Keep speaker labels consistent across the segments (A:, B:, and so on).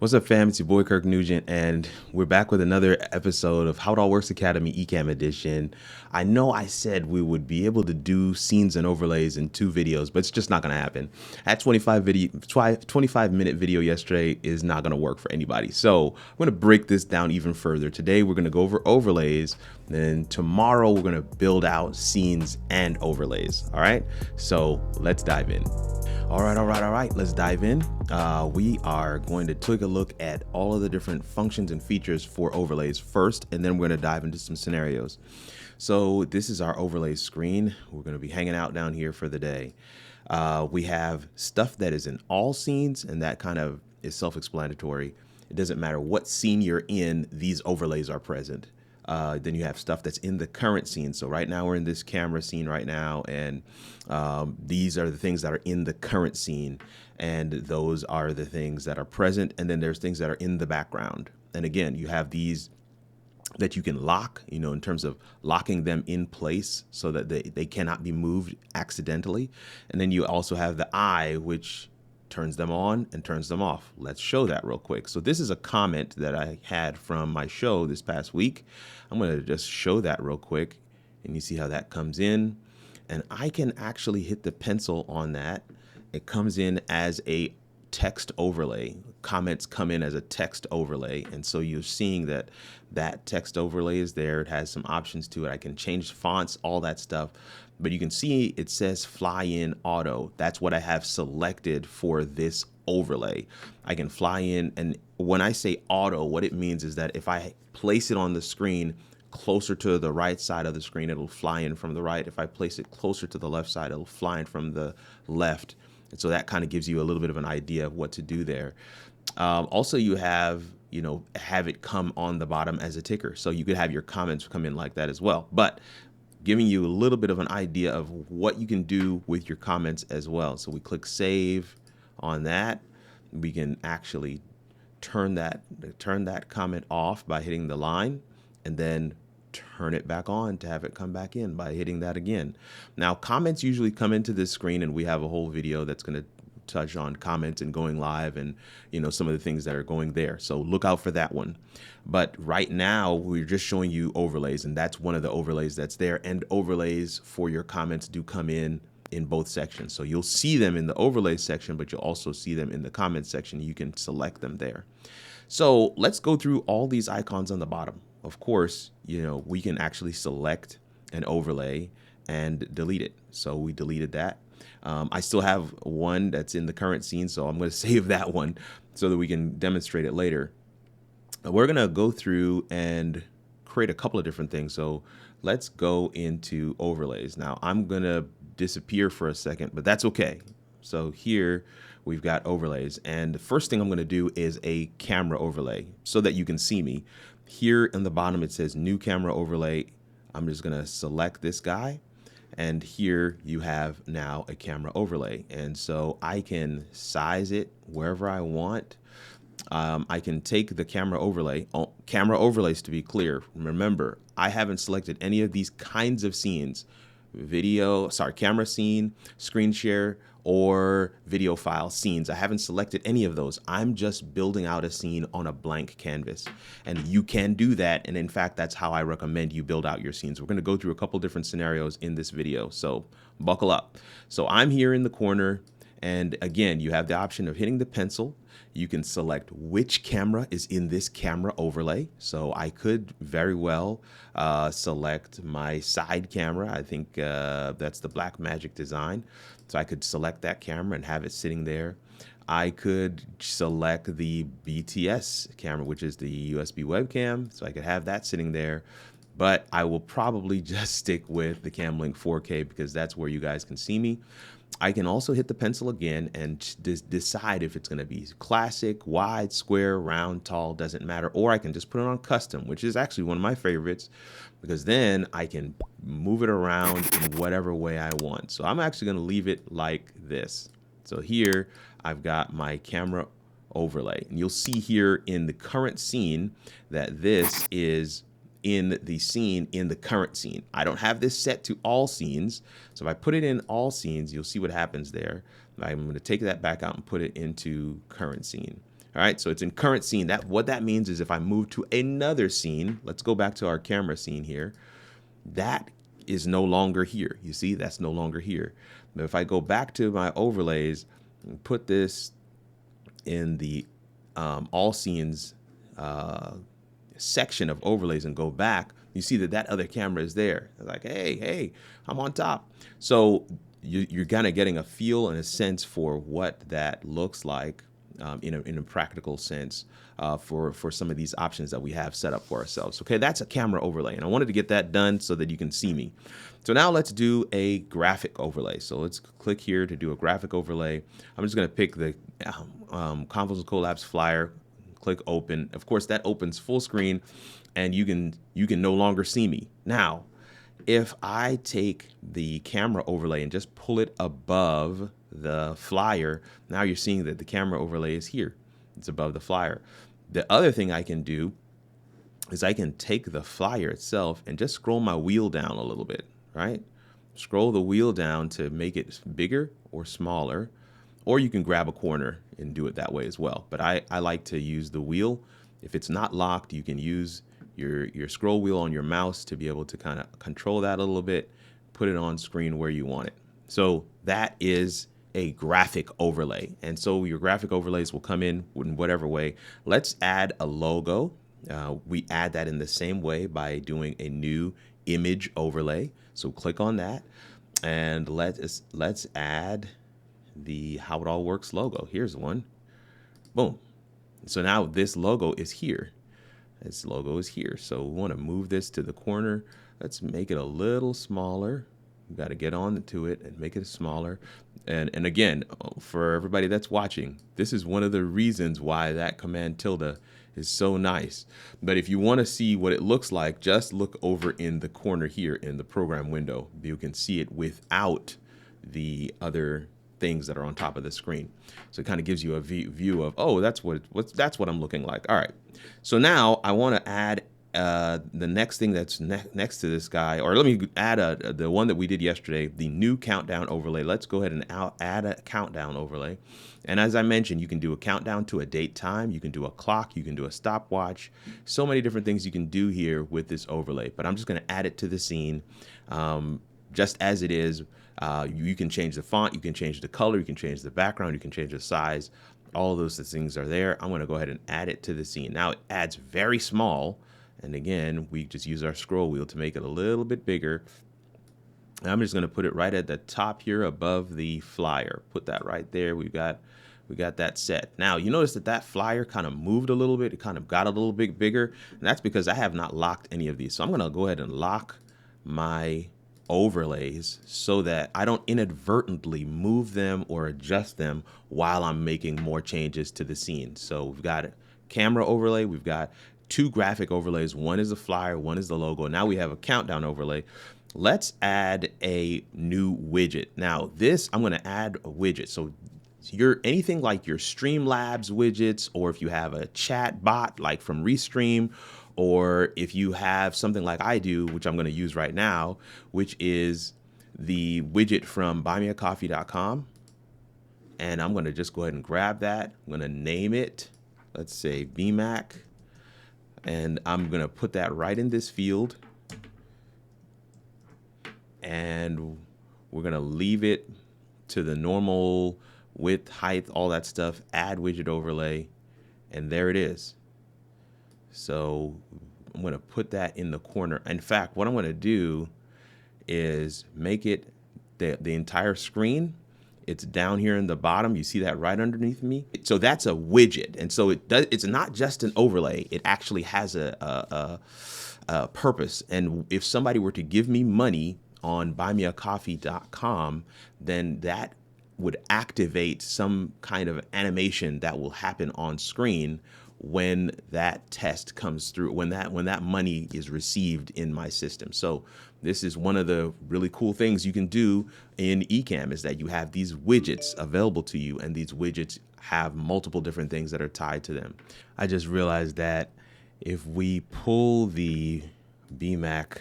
A: What's up, fam? It's your boy Kirk Nugent, and we're back with another episode of How It All Works Academy Ecamm Edition. I know I said we would be able to do scenes and overlays in 2 videos, but it's just not going to happen. That 25-minute video yesterday is not going to work for anybody. So I'm going to break this down even further. Today we're going to go over overlays. Then tomorrow we're going to build out scenes and overlays. All right. So let's dive in. All right. Let's dive in. We are going to take a look at all of the different functions and features for overlays first, and then we're going to dive into some scenarios. So this is our overlay screen. We're going to be hanging out down here for the day. We have stuff that is in all scenes, and that kind of is self-explanatory. It doesn't matter what scene you're in, these overlays are present. Then you have stuff that's in the current scene. So right now we're in this camera scene right now, and these are the things that are in the current scene, and those are the things that are present. And then there's things that are in the background. And again, you have these that you can lock, in terms of locking them in place so that they cannot be moved accidentally. And then you also have the eye, which turns them on and turns them off. Let's show that real quick. So this is a comment that I had from my show this past week. I'm going to just show that real quick, and you see how that comes in. And I can actually hit the pencil on that. It comes in as a text overlay. Comments come in as a text overlay, and so you're seeing that text overlay is there. It has some options to it. I can change fonts, all that stuff, but you can see it says fly in auto. That's what I have selected for this overlay. I can fly in, and when I say auto, what it means is that if I place it on the screen closer to the right side of the screen, it'll fly in from the right. If I place it closer to the left side, it'll fly in from the left. And so that kind of gives you a little bit of an idea of what to do there. Also, you have it come on the bottom as a ticker. So you could have your comments come in like that as well. But giving you a little bit of an idea of what you can do with your comments as well. So we click save on that. We can actually turn that comment off by hitting the line, and then turn it back on to have it come back in by hitting that again. Now, comments usually come into this screen, and we have a whole video that's going to touch on comments and going live and some of the things that are going there. So look out for that one. But right now we're just showing you overlays, and that's one of the overlays that's there. And overlays for your comments do come in both sections. So you'll see them in the overlay section, but you'll also see them in the comments section. You can select them there. So let's go through all these icons on the bottom. Of course, we can actually select an overlay and delete it. So we deleted that. I still have one that's in the current scene, so I'm going to save that one so that we can demonstrate it later. We're going to go through and create a couple of different things. So let's go into overlays. Now I'm going to disappear for a second, but that's okay. So here we've got overlays, and the first thing I'm going to do is a camera overlay so that you can see me. Here in the bottom it says new camera overlay. I'm just going to select this guy, and here you have now a camera overlay, and so I can size it wherever I want. I can take the camera overlays, to be clear. Remember, I haven't selected any of these kinds of scenes: camera scene, screen share, or video file scenes. I haven't selected any of those. I'm just building out a scene on a blank canvas, and you can do that. And in fact, that's how I recommend you build out your scenes. We're going to go through a couple different scenarios in this video, so buckle up. So I'm here in the corner, and again, you have the option of hitting the pencil. You can select which camera is in this camera overlay. So I could very well select my side camera. I think that's the Blackmagic design. So I could select that camera and have it sitting there. I could select the BTS camera, which is the USB webcam. So I could have that sitting there. But I will probably just stick with the Camlink 4K because that's where you guys can see me. I can also hit the pencil again and decide if it's going to be classic, wide, square, round, tall, doesn't matter. Or I can just put it on custom, which is actually one of my favorites, because then I can move it around in whatever way I want. So I'm actually going to leave it like this. So here I've got my camera overlay, and you'll see here in the current scene that this is in the scene in the current scene. I don't have this set to all scenes. So if I put it in all scenes, you'll see what happens there. I'm going to take that back out and put it into current scene. All right, so it's in current scene. What that means is if I move to another scene, let's go back to our camera scene here. That is no longer here. You see, that's no longer here. But if I go back to my overlays and put this in the all scenes section of overlays and go back, you see that other camera is there. It's like, hey, I'm on top. So you're kind of getting a feel and a sense for what that looks like in a practical sense for some of these options that we have set up for ourselves. Okay, that's a camera overlay, and I wanted to get that done so that you can see me. So now let's do a graphic overlay. So let's click here to do a graphic overlay. I'm just going to pick the Convos and Collabs flyer, click open. Of course, that opens full screen, and you can no longer see me. Now, if I take the camera overlay and just pull it above the flyer, now you're seeing that the camera overlay is here. It's above the flyer. The other thing I can do is I can take the flyer itself and just scroll my wheel down a little bit, right? Scroll the wheel down to make it bigger or smaller, or you can grab a corner and do it that way as well. But I like to use the wheel. If it's not locked, you can use your scroll wheel on your mouse to be able to kind of control that a little bit, put it on screen where you want it. So that is a graphic overlay. And so your graphic overlays will come in whatever way. Let's add a logo. We add that in the same way by doing a new image overlay. So click on that and let's add the How It All Works logo. Here's one. Boom. So now this logo is here. This logo is here. So we want to move this to the corner. Let's make it a little smaller. We've got to get on to it and make it smaller. And again, for everybody that's watching, this is one of the reasons why that command tilde is so nice. But if you want to see what it looks like, just look over in the corner here in the program window. You can see it without the other things that are on top of the screen. So it kind of gives you a view of, oh, that's what I'm looking like. All right. So now I want to add the next thing that's next to this guy, or let me add the one that we did yesterday, the new countdown overlay. Let's go ahead and add a countdown overlay. And as I mentioned, you can do a countdown to a date time. You can do a clock. You can do a stopwatch. So many different things you can do here with this overlay. But I'm just going to add it to the scene just as it is. You can change the font, you can change the color, you can change the background, you can change the size. All of those things are there. I'm going to go ahead and add it to the scene. Now it adds very small. And again, we just use our scroll wheel to make it a little bit bigger. And I'm just going to put it right at the top here above the flyer. Put that right there. We got that set. Now you notice that flyer kind of moved a little bit. It kind of got a little bit bigger. And that's because I have not locked any of these. So I'm going to go ahead and lock my overlays so that I don't inadvertently move them or adjust them while I'm making more changes to the scene. So we've got a camera overlay, we've got two graphic overlays. One is the flyer, one is the logo. Now we have a countdown overlay. Let's add a new widget. Now this, I'm going to add a widget. So anything like your Streamlabs widgets, or if you have a chat bot like from Restream, or if you have something like I do, which I'm going to use right now, which is the widget from buymeacoffee.com. And I'm going to just go ahead and grab that. I'm going to name it, let's say BMAC. And I'm going to put that right in this field. And we're going to leave it to the normal width, height, all that stuff, add widget overlay. And there it is. So I'm going to put that in the corner. In fact, what I'm going to do is make it the entire screen. It's down here in the bottom. You see that right underneath me. So that's a widget. And so it's not just an overlay. It actually has a purpose. And if somebody were to give me money on buymeacoffee.com, then that would activate some kind of animation that will happen on screen when that test comes through, when that money is received in my system. So this is one of the really cool things you can do in Ecamm, is that you have these widgets available to you, and these widgets have multiple different things that are tied to them. I just realized that if we pull the BMAC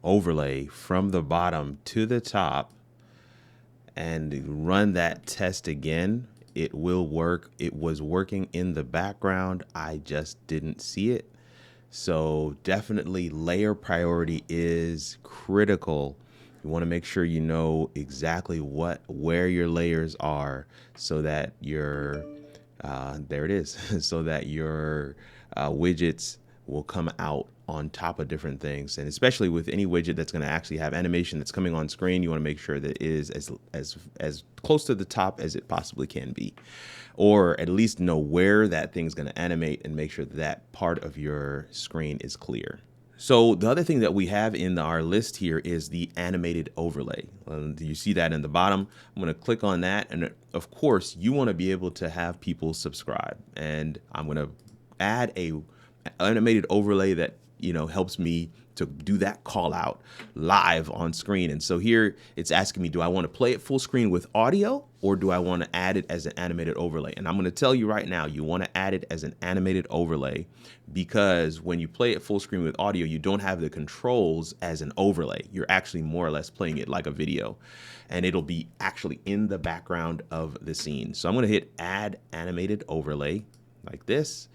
A: overlay from the bottom to the top and run that test again, it will work. It was working in the background. I just didn't see it. So definitely layer priority is critical. You want to make sure you know exactly where your layers are so that your there it is, so that your widgets will come out on top of different things. And especially with any widget that's going to actually have animation that's coming on screen, you want to make sure that it is as close to the top as it possibly can be, or at least know where that thing's going to animate and make sure that part of your screen is clear. So the other thing that we have in our list here is the animated overlay. You see that in the bottom. I'm going to click on that. And of course, you want to be able to have people subscribe. And I'm going to add a animated overlay that, helps me to do that call out live on screen. And so here it's asking me, do I want to play it full screen with audio, or do I want to add it as an animated overlay? And I'm going to tell you right now, you want to add it as an animated overlay, because when you play it full screen with audio, you don't have the controls as an overlay. You're actually more or less playing it like a video, and it'll be actually in the background of the scene. So I'm going to hit add animated overlay like this.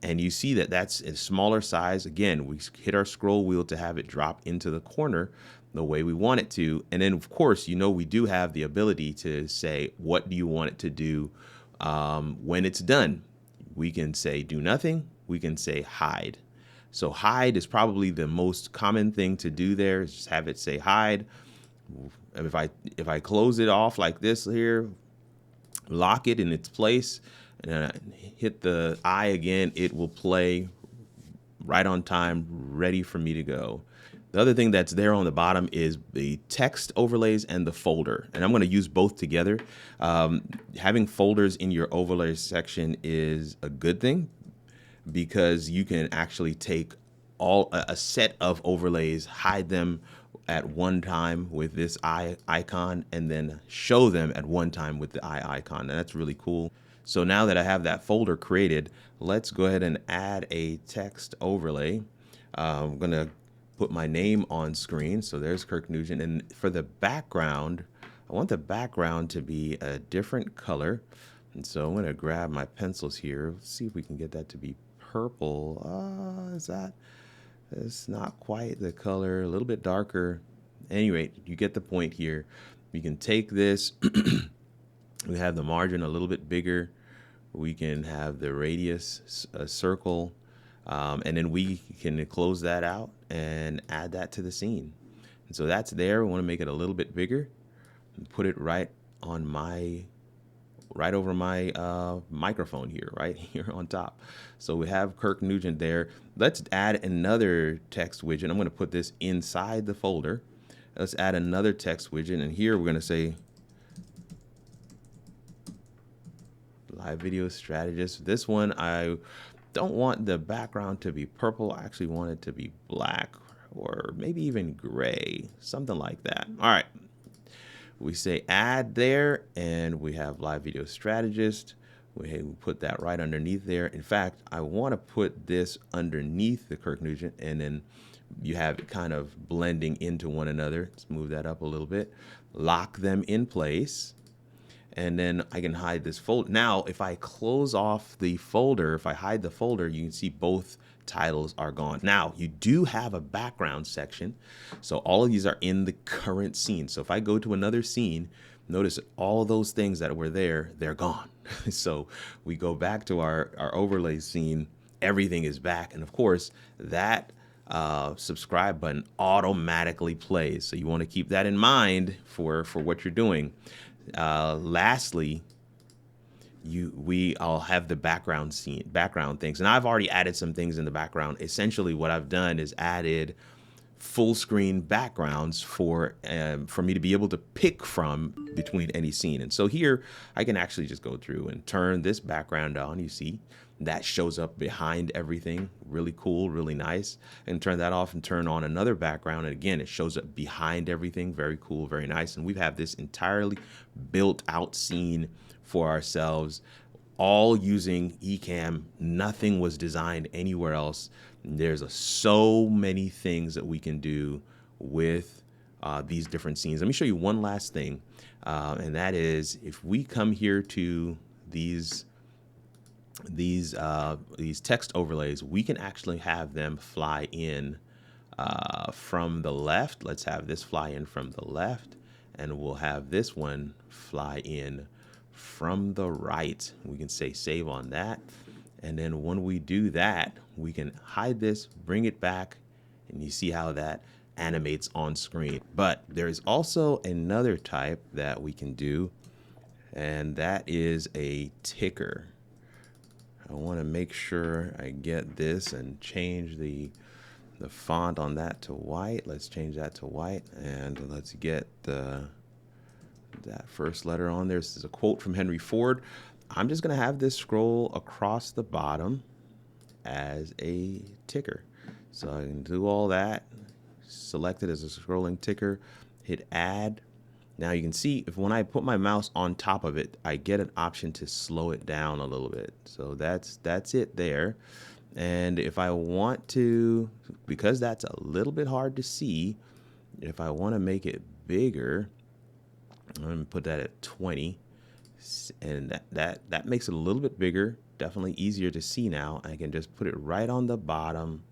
A: And you see that that's a smaller size. Again, we hit our scroll wheel to have it drop into the corner the way we want it to. And then, of course, we do have the ability to say, what do you want it to do when it's done? We can say do nothing. We can say hide. So hide is probably the most common thing to do there, is just have it say hide. If I close it off like this here, lock it in its place, and hit the I again, it will play right on time, ready for me to go. The other thing that's there on the bottom is the text overlays and the folder. And I'm going to use both together. Having folders in your overlay section is a good thing, because you can actually take a set of overlays, hide them at one time with this eye icon, and then show them at one time with the eye icon. And that's really cool. So now that I have that folder created, let's go ahead and add a text overlay. I'm going to put my name on screen. So there's Kirk Nugent. And for the background, I want the background to be a different color. And so I'm going to grab my pencils here. Let's see if we can get that to be purple. It's not quite the color, a little bit darker. Anyway, you get the point here. We can take this. We have the margin a little bit bigger. We can have the radius a circle, and then we can close that out and add that to the scene. And so that's there. We want to make it a little bit bigger and put it right over my microphone here, right here on top. So we have Kirk Nugent there. Let's add another text widget. I'm going to put this inside the folder. Let's add another text widget, and here we're going to say live video strategist. This one, I don't want the background to be purple. I actually want it to be black, or maybe even gray, something like that. All right. We say add there, and we have live video strategist. We put that right underneath there. In fact, I want to put this underneath the Kirk Nugent, and then you have it kind of blending into one another. Let's move that up a little bit. Lock them in place. And then I can hide this folder. Now, if I close off the folder, if I hide the folder, you can see both titles are gone. Now, you do have a background section. So all of these are in the current scene. So if I go to another scene, notice all of those things that were there, they're gone. So we go back to our overlay scene, everything is back. And of course, that subscribe button automatically plays. So you want to keep that in mind for what you're doing. Lastly, I'll have the background things, and I've already added some things in the background. Essentially, what I've done is added full screen backgrounds for me to be able to pick from between any scene. And so here I can actually just go through and turn this background on. You see that shows up behind everything. Really cool, really nice. And turn that off and turn on another background. And again, it shows up behind everything. Very cool, very nice. And we have this entirely built out scene for ourselves, all using Ecamm. Nothing was designed anywhere else. There's so many things that we can do with these different scenes. Let me show you one last thing, and that is if we come here to these text overlays, we can actually have them fly in from the left. Let's have this fly in from the left, and we'll have this one fly in from the right. We can say save on that. And then when we do that, we can hide this, bring it back, and you see how that animates on screen. But there's also another type that we can do, and that is a ticker. I want to make sure I get this and change the font on that to white. Let's change that to white, and let's get that first letter on there. This is a quote from Henry Ford. I'm just going to have this scroll across the bottom as a ticker. So I can do all that, select it as a scrolling ticker, hit add. Now you can see if when I put my mouse on top of it, I get an option to slow it down a little bit. So that's it there. And if I want to, because that's a little bit hard to see, if I want to make it bigger, I'm going to put that at 20. And that makes it a little bit bigger, definitely easier to see now. I can just put it right on the bottom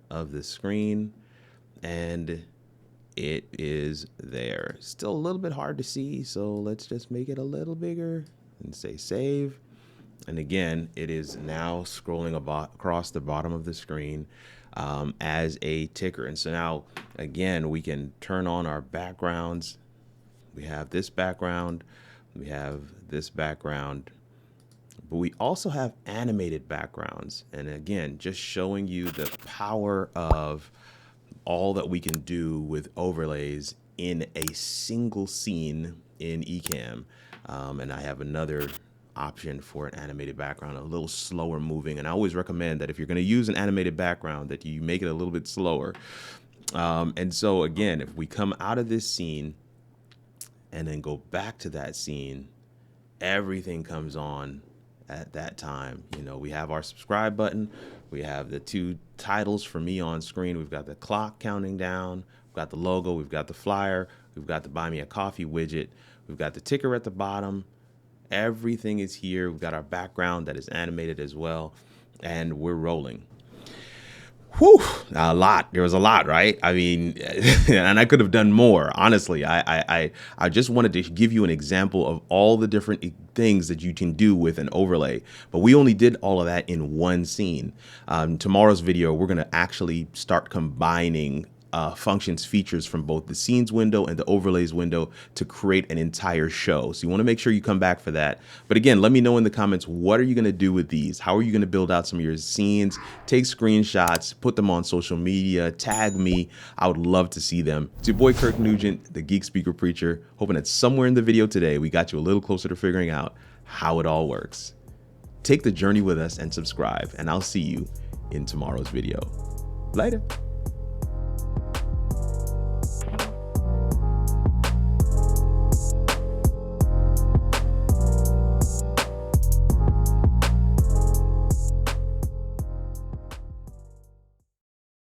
A: of the screen, and it is there. Still a little bit hard to see, so let's just make it a little bigger and say save. And again, it is now scrolling across the bottom of the screen as a ticker. And so now, again, we can turn on our backgrounds. We have this background, we have this background, but we also have animated backgrounds. And again, just showing you the power of all that we can do with overlays in a single scene in Ecamm. And I have another option for an animated background, a little slower moving. And I always recommend that if you're going to use an animated background, that you make it a little bit slower. And so again, if we come out of this scene and then go back to that scene, everything comes on at that time. You know, we have our subscribe button, we have the two titles for me on screen, we've got the clock counting down, we've got the logo, we've got the flyer, we've got the buy me a coffee widget, we've got the ticker at the bottom. Everything is here. We've got our background that is animated as well, and we're rolling. Whew, a lot. There was a lot, right? I mean, and I could have done more. Honestly, I just wanted to give you an example of all the different things that you can do with an overlay. But we only did all of that in one scene. Tomorrow's video, we're going to actually start combining functions, features from both the scenes window and the overlays window to create an entire show. So you want to make sure you come back for that. But again, let me know in the comments, what are you going to do with these? How are you going to build out some of your scenes? Take screenshots, put them on social media, tag me. I would love to see them. It's your boy Kirk Nugent, the Geek Speaker Preacher, hoping that somewhere in the video today, we got you a little closer to figuring out how it all works. Take the journey with us and subscribe, and I'll see you in tomorrow's video. Later.